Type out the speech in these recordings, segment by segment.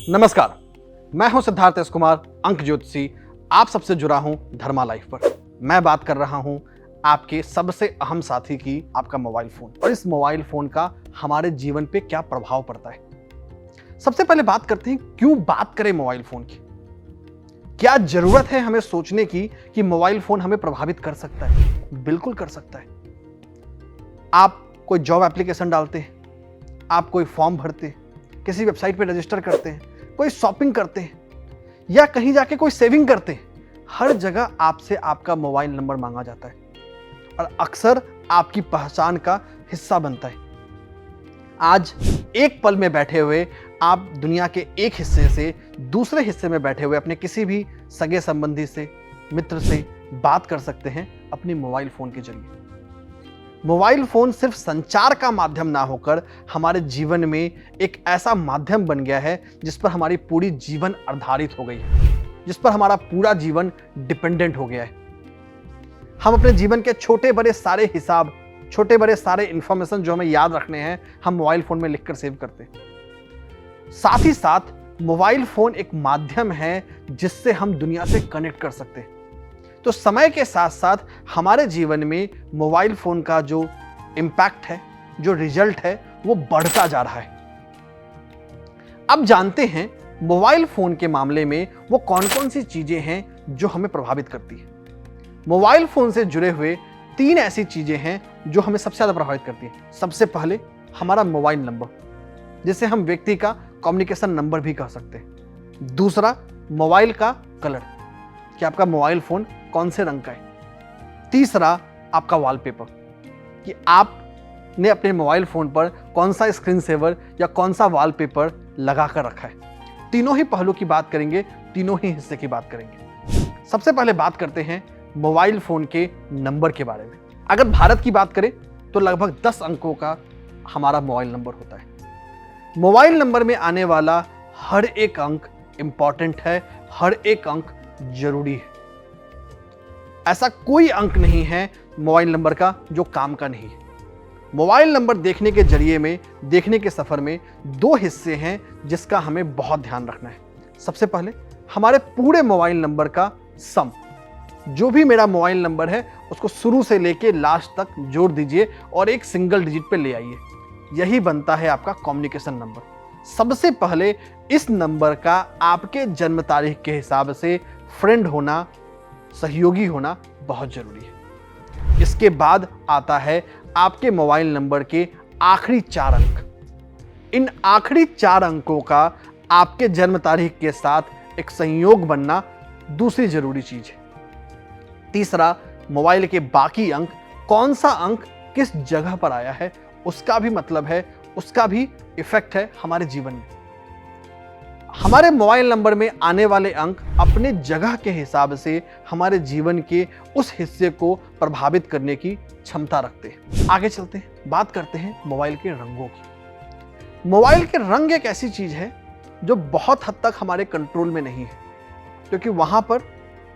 नमस्कार, मैं हूं सिद्धार्थ एस कुमार, अंक ज्योतिषी। आप सबसे जुड़ा हूं धर्मा लाइफ पर। मैं बात कर रहा हूं आपके सबसे अहम साथी की, आपका मोबाइल फोन, और इस मोबाइल फोन का हमारे जीवन पे क्या प्रभाव पड़ता है। सबसे पहले बात करते हैं, क्यों बात करें मोबाइल फोन की। क्या जरूरत है हमें सोचने की कि मोबाइल फोन हमें प्रभावित कर सकता है? बिल्कुल कर सकता है। आप कोई जॉब एप्लीकेशन डालते हैं, आप कोई फॉर्म भरते हैं, किसी वेबसाइट पे रजिस्टर करते हैं, कोई शॉपिंग करते हैं या कहीं जाके कोई सेविंग करते हैं, हर जगह आपसे आपका मोबाइल नंबर मांगा जाता है और अक्सर आपकी पहचान का हिस्सा बनता है। आज एक पल में बैठे हुए आप दुनिया के एक हिस्से से दूसरे हिस्से में बैठे हुए अपने किसी भी सगे संबंधी से, मित्र से बात कर सकते हैं अपने मोबाइल फोन के जरिए। मोबाइल फोन सिर्फ संचार का माध्यम ना होकर हमारे जीवन में एक ऐसा माध्यम बन गया है जिस पर हमारी पूरी जीवन आधारित हो गई है, जिस पर हमारा पूरा जीवन डिपेंडेंट हो गया है। हम अपने जीवन के छोटे बड़े सारे हिसाब, छोटे बड़े सारे इंफॉर्मेशन जो हमें याद रखने हैं, हम मोबाइल फोन में लिखकर सेव करते हैं। साथ ही साथ मोबाइल फोन एक माध्यम है जिससे हम दुनिया से कनेक्ट कर सकते हैं। तो समय के साथ साथ हमारे जीवन में मोबाइल फोन का जो इम्पैक्ट है, जो रिजल्ट है, वो बढ़ता जा रहा है। अब जानते हैं मोबाइल फोन के मामले में वो कौन कौन सी चीजें हैं जो हमें प्रभावित करती है। मोबाइल फोन से जुड़े हुए 3 ऐसी चीजें हैं जो हमें सबसे ज्यादा प्रभावित करती है। सबसे पहले हमारा मोबाइल नंबर, जिसे हम व्यक्ति का कम्युनिकेशन नंबर भी कह सकते हैं। दूसरा, मोबाइल का कलर, कि आपका मोबाइल फोन कौन से रंग का है। तीसरा, आपका वॉलपेपर, कि आपने अपने मोबाइल फोन पर कौन सा स्क्रीन सेवर या कौन सा वॉलपेपर लगा कर रखा है। तीनों ही पहलू की बात करेंगे, तीनों ही हिस्से की बात करेंगे। सबसे पहले बात करते हैं मोबाइल फोन के नंबर के बारे में। अगर भारत की बात करें तो लगभग 10 अंकों का हमारा मोबाइल नंबर होता है। मोबाइल नंबर में आने वाला हर एक अंक इंपॉर्टेंट है, हर एक अंक जरूरी है। ऐसा कोई अंक नहीं है मोबाइल नंबर का जो काम का नहीं है। मोबाइल नंबर देखने के जरिए में, देखने के सफर में 2 हिस्से हैं जिसका हमें बहुत ध्यान रखना है। सबसे पहले हमारे पूरे मोबाइल नंबर का सम, जो भी मेरा मोबाइल नंबर है उसको शुरू से लेके लास्ट तक जोड़ दीजिए और एक सिंगल डिजिट पे ले आइए। यही बनता है आपका कम्युनिकेशन नंबर। सबसे पहले इस नंबर का आपके जन्म तारीख के हिसाब से फ्रेंड होना, सहयोगी होना बहुत जरूरी है। इसके बाद आता है आपके मोबाइल नंबर के आखिरी 4 अंक। इन आखिरी 4 अंकों का आपके जन्म तारीख के साथ एक संयोग बनना दूसरी जरूरी चीज है। तीसरा, मोबाइल के बाकी अंक, कौन सा अंक किस जगह पर आया है, उसका भी मतलब है, उसका भी इफेक्ट है हमारे जीवन में। हमारे मोबाइल नंबर में आने वाले अंक अपने जगह के हिसाब से हमारे जीवन के उस हिस्से को प्रभावित करने की क्षमता रखते हैं। आगे चलते हैं, बात करते हैं मोबाइल के रंगों की। मोबाइल के रंग एक ऐसी चीज है जो बहुत हद तक हमारे कंट्रोल में नहीं है, क्योंकि वहां पर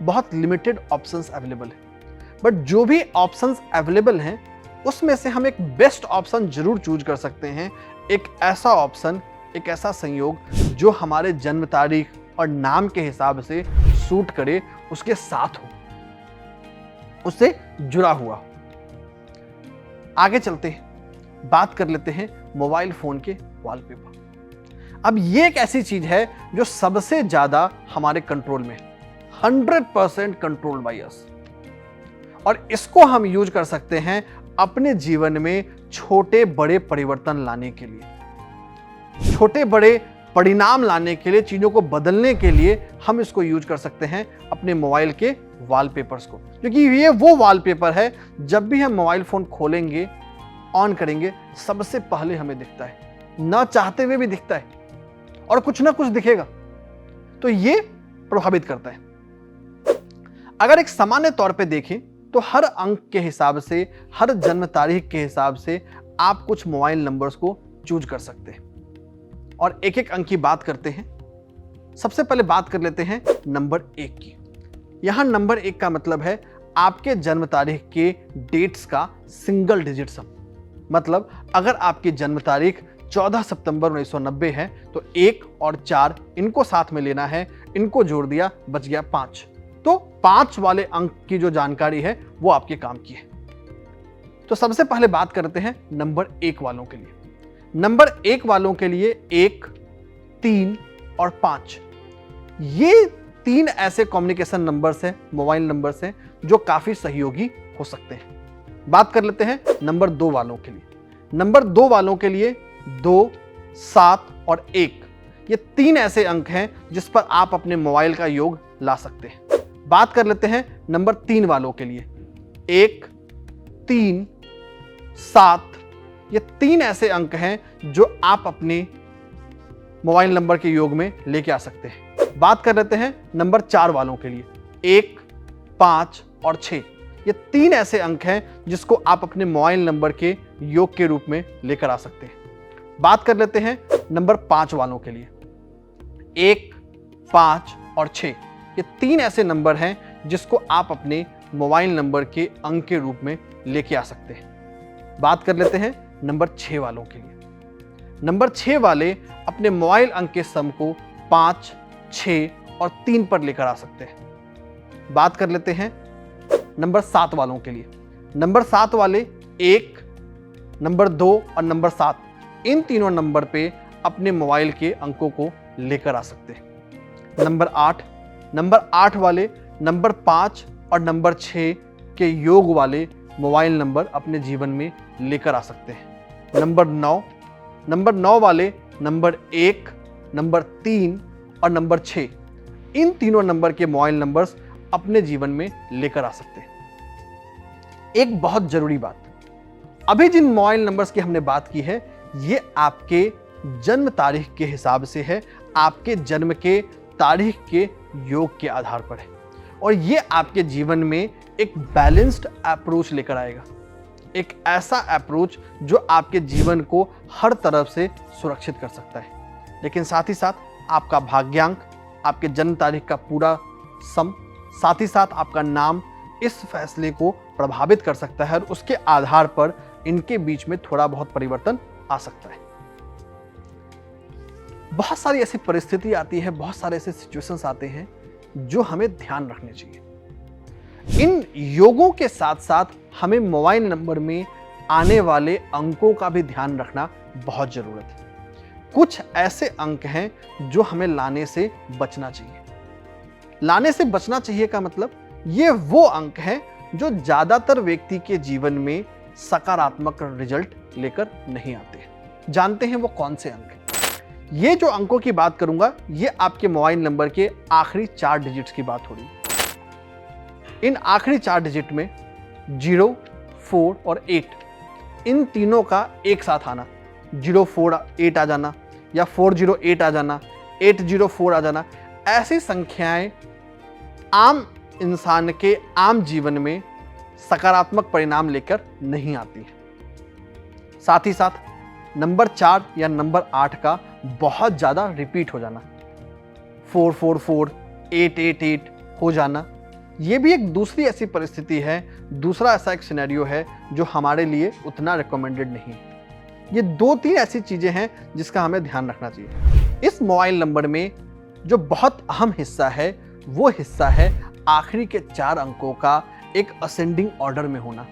बहुत लिमिटेड ऑप्शंस अवेलेबल है। बट जो भी ऑप्शंस अवेलेबल हैं उसमें से हम एक बेस्ट ऑप्शन जरूर चूज कर सकते हैं। एक ऐसा ऑप्शन, एक ऐसा संयोग जो हमारे जन्म तारीख और नाम के हिसाब से सूट करे, उसके साथ हो, उससे जुड़ा हुआ हो। आगे चलते हैं, बात कर लेते हैं मोबाइल फोन के वॉलपेपर। अब ये एक ऐसी चीज है जो सबसे ज्यादा हमारे कंट्रोल में है, 100% कंट्रोल बाय अस। और इसको हम यूज कर सकते हैं अपने जीवन में छोटे बड़े परिवर्तन लाने के लिए, छोटे बड़े परिणाम लाने के लिए, चीजों को बदलने के लिए हम इसको यूज कर सकते हैं अपने मोबाइल के वॉलपेपर्स को। क्योंकि ये वो वॉलपेपर है जब भी हम मोबाइल फोन खोलेंगे, ऑन करेंगे, सबसे पहले हमें दिखता है, ना चाहते हुए भी दिखता है और कुछ ना कुछ दिखेगा। तो ये प्रभावित करता है। अगर एक सामान्य तौर पे देखें तो हर अंक के हिसाब से, हर जन्म तारीख के हिसाब से आप कुछ मोबाइल नंबर्स को चूज कर सकते हैं और एक एक अंक की बात करते हैं। सबसे पहले बात कर लेते हैं नंबर 1 की। यहां नंबर 1 का मतलब है आपके जन्म तारीख के डेट्स का सिंगल डिजिट सम। मतलब अगर आपकी जन्म तारीख 14 सितंबर 1990 है, तो 1 और 4 इनको साथ में लेना है, इनको जोड़ दिया, बच गया 5। तो 5 वाले अंक की जो जानकारी है वो आपके काम की है। तो सबसे पहले बात करते हैं नंबर 1 वालों के लिए। नंबर 1 वालों के लिए 1, 3 और 5, ये 3 ऐसे कम्युनिकेशन नंबर्स हैं, मोबाइल नंबर्स हैं जो काफी सहयोगी हो सकते हैं। बात कर लेते हैं नंबर 2 वालों के लिए। नंबर 2 वालों के लिए 2, 7 और 1, ये 3 ऐसे अंक हैं जिस पर आप अपने मोबाइल का योग ला सकते हैं। बात कर लेते हैं नंबर 3 वालों के लिए। 1, 3, 7, ये 3 ऐसे अंक हैं जो आप अपने मोबाइल नंबर के योग में लेके आ सकते हैं। बात कर लेते हैं नंबर 4 वालों के लिए। 1, 5 और 6, ये 3 ऐसे अंक हैं जिसको आप अपने मोबाइल नंबर के योग के रूप में लेकर आ सकते हैं। बात कर लेते हैं नंबर 5 वालों के लिए। 1, 5 और 6, ये 3 ऐसे नंबर हैं जिसको आप अपने मोबाइल नंबर के अंक के रूप में लेके आ सकते हैं। बात कर लेते हैं नंबर 6 वालों के लिए। नंबर 6 वाले अपने मोबाइल अंक के सम को 5, 6 और 3 पर लेकर आ सकते हैं। बात कर लेते हैं नंबर 7 वालों के लिए। नंबर 7 वाले 1, नंबर 2 और नंबर 7, इन तीनों नंबर पे अपने मोबाइल के अंकों को लेकर आ सकते हैं। नंबर 8 वाले नंबर 5 और नंबर 6 के योग वाले मोबाइल नंबर अपने जीवन में लेकर आ सकते हैं। नंबर 9 वाले नंबर 1, नंबर 3 और नंबर 6, इन तीनों नंबर के मोबाइल नंबर्स अपने जीवन में लेकर आ सकते हैं। एक बहुत जरूरी बात, अभी जिन मोबाइल नंबर्स की हमने बात की है, ये आपके जन्म तारीख के हिसाब से है, आपके जन्म के तारीख के योग के आधार पर है, और ये आपके जीवन में एक बैलेंस्ड अप्रोच लेकर आएगा। एक ऐसा अप्रोच जो आपके जीवन को हर तरफ से सुरक्षित कर सकता है। लेकिन साथ ही साथ आपका भाग्यांक, आपके जन्म तारीख का पूरा सम, साथ ही साथ आपका नाम इस फैसले को प्रभावित कर सकता है, और उसके आधार पर इनके बीच में थोड़ा बहुत परिवर्तन आ सकता है। बहुत सारी ऐसी परिस्थिति आती है, बहुत सारे ऐसे सिचुएशंस आते हैं जो हमें ध्यान रखने चाहिए। इन योगों के साथ साथ हमें मोबाइल नंबर में आने वाले अंकों का भी ध्यान रखना बहुत जरूरत है। कुछ ऐसे अंक हैं जो हमें लाने से बचना चाहिए। लाने से बचना चाहिए का मतलब, ये वो अंक हैं जो ज्यादातर व्यक्ति के जीवन में सकारात्मक रिजल्ट लेकर नहीं आते। जानते हैं वो कौन से अंक हैं? ये जो अंकों की बात करूंगा, ये आपके मोबाइल नंबर के आखिरी 4 डिजिट्स की बात हो रही है। इन आखिरी 4 डिजिट में 0, 4 और 8, इन तीनों का एक साथ आना, 048 आ जाना या 408 आ जाना, 804 आ जाना, ऐसी संख्याएं आम इंसान के आम जीवन में सकारात्मक परिणाम लेकर नहीं आती है। साथ ही साथ नंबर 4 या नंबर 8 का बहुत ज्यादा रिपीट हो जाना, 444, 888 हो जाना, ये भी एक दूसरी ऐसी परिस्थिति है, दूसरा ऐसा एक सिनेरियो है जो हमारे लिए उतना रिकमेंडेड नहीं है। ये 2-3 ऐसी चीजें हैं जिसका हमें ध्यान रखना चाहिए। इस मोबाइल नंबर में जो बहुत अहम हिस्सा है, वो हिस्सा है आखिरी के 4 अंकों का एक असेंडिंग ऑर्डर में होना,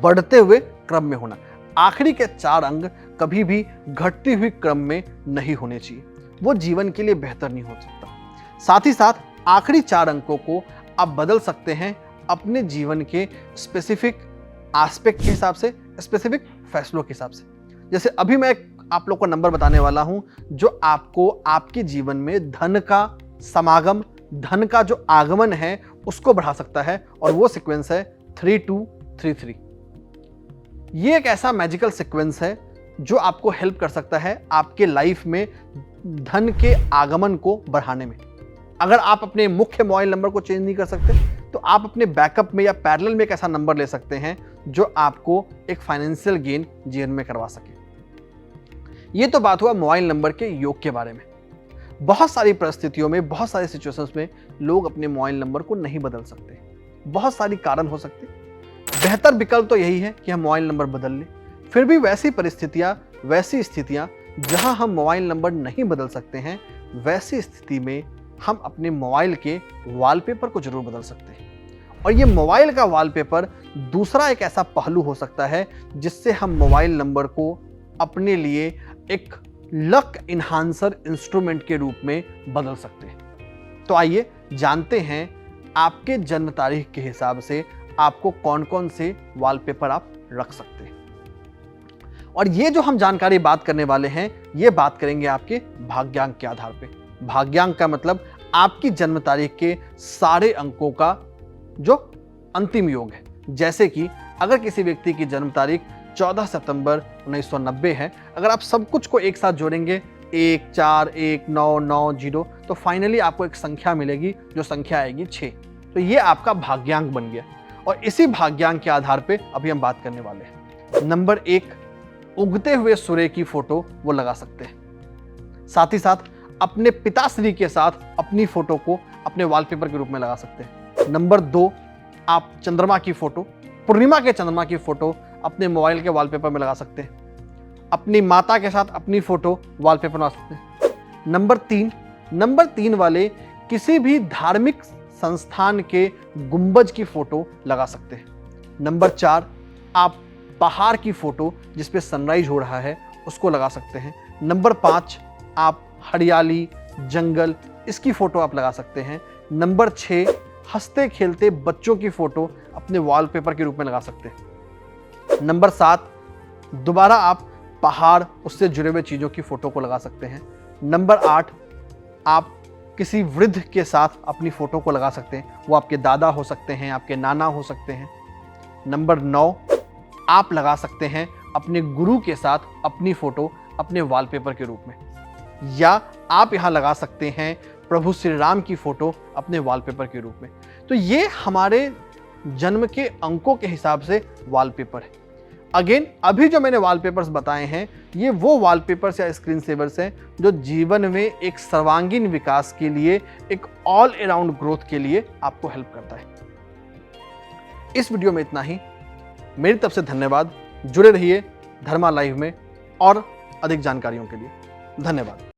बढ़ते हुए क्रम में होना। आखिरी के 4 अंक कभी भी घटती हुई क्रम में नहीं होने चाहिए, वो जीवन के लिए बेहतर नहीं हो सकता। साथ ही साथ आखिरी 4 अंकों को आप बदल सकते हैं अपने जीवन के स्पेसिफिक एस्पेक्ट के हिसाब से, स्पेसिफिक फैसलों के हिसाब से। जैसे अभी मैं आप लोग को नंबर बताने वाला हूं जो आपको आपके जीवन में धन का समागम, धन का जो आगमन है उसको बढ़ा सकता है, और वो सीक्वेंस है 3233। ये एक ऐसा मैजिकल सीक्वेंस है जो आपको हेल्प कर सकता है आपके लाइफ में धन के आगमन को बढ़ाने में। अगर आप अपने मुख्य मोबाइल नंबर को चेंज नहीं कर सकते, तो आप अपने बैकअप में या पैरेलल में एक ऐसा नंबर ले सकते हैं जो आपको एक फाइनेंशियल गेन जीवन में करवा सके। ये तो बात हुआ मोबाइल नंबर के योग के बारे में। बहुत सारी परिस्थितियों में, बहुत सारी सिचुएशंस में लोग अपने मोबाइल नंबर को नहीं बदल सकते। बहुत सारी कारण हो सकते। बेहतर विकल्प तो यही है कि हम मोबाइल नंबर बदल लें। फिर भी वैसी परिस्थितियां वैसी स्थितियां जहां हम मोबाइल नंबर नहीं बदल सकते हैं, वैसी स्थिति में हम अपने मोबाइल के वॉलपेपर को जरूर बदल सकते हैं। और ये मोबाइल का वॉलपेपर दूसरा एक ऐसा पहलू हो सकता है जिससे हम मोबाइल नंबर को अपने लिए एक लक इन्हांसर इंस्ट्रूमेंट के रूप में बदल सकते हैं। तो आइए जानते हैं आपके जन्म तारीख के हिसाब से आपको कौन कौन से वॉलपेपर आप रख सकते हैं। और ये जो हम जानकारी बात करने वाले हैं, ये बात करेंगे आपके भाग्यांक के आधार पे। भाग्यांक का मतलब आपकी जन्म तारीख के सारे अंकों का जो अंतिम योग है। जैसे कि अगर किसी व्यक्ति की जन्म तारीख 14 सितंबर 1990 है, अगर आप सब कुछ को एक साथ जोड़ेंगे 1 4 1 9 9 0, तो फाइनली आपको एक संख्या मिलेगी, जो संख्या आएगी 6। तो ये आपका भाग्यांक बन गया। और इसी भाग्यांक के आधार पे अभी हम बात करने वाले हैं। नंबर 1, उगते हुए सूर्य की फोटो वो लगा सकते हैं। साथ ही साथ अपने पिताश्री के साथ अपनी फोटो को अपने वॉलपेपर के रूप में लगा सकते हैं। नंबर 2, आप चंद्रमा की फोटो, पूर्णिमा के चंद्रमा की फोटो अपने मोबाइल के वॉलपेपर में लगा सकते हैं। अपनी माता के साथ अपनी फोटो वॉलपेपर में लगा सकते हैं। नंबर 3 वाले किसी भी धार्मिक संस्थान के गुंबज की फोटो लगा सकते हैं। नंबर 4, आप पहाड़ की फोटो जिस पे सनराइज हो रहा है उसको लगा सकते हैं। नंबर 5, आप हरियाली, जंगल, इसकी फोटो आप लगा सकते हैं। नंबर 6, हंसते खेलते बच्चों की फोटो अपने वॉलपेपर के रूप में लगा सकते हैं। नंबर 7, दोबारा आप पहाड़, उससे जुड़े हुए चीज़ों की फोटो को लगा सकते हैं। नंबर 8, आप किसी वृद्ध के साथ अपनी फोटो को लगा सकते हैं। वो आपके दादा हो सकते हैं, आपके नाना हो सकते हैं। नंबर 9, आप लगा सकते हैं अपने गुरु के साथ अपनी फोटो अपने वॉलपेपर के रूप में, या आप यहाँ लगा सकते हैं प्रभु श्री राम की फोटो अपने वॉलपेपर के रूप में। तो ये हमारे जन्म के अंकों के हिसाब से वॉलपेपर है। अगेन, अभी जो मैंने वॉलपेपर्स बताए हैं, ये वो वॉलपेपर्स या स्क्रीन सेवर्स हैं जो जीवन में एक सर्वांगीण विकास के लिए, एक ऑल अराउंड ग्रोथ के लिए आपको हेल्प करता है। इस वीडियो में इतना ही। मेरी तरफ से धन्यवाद। जुड़े रहिए धर्मा लाइव में और अधिक जानकारियों के लिए। धन्यवाद।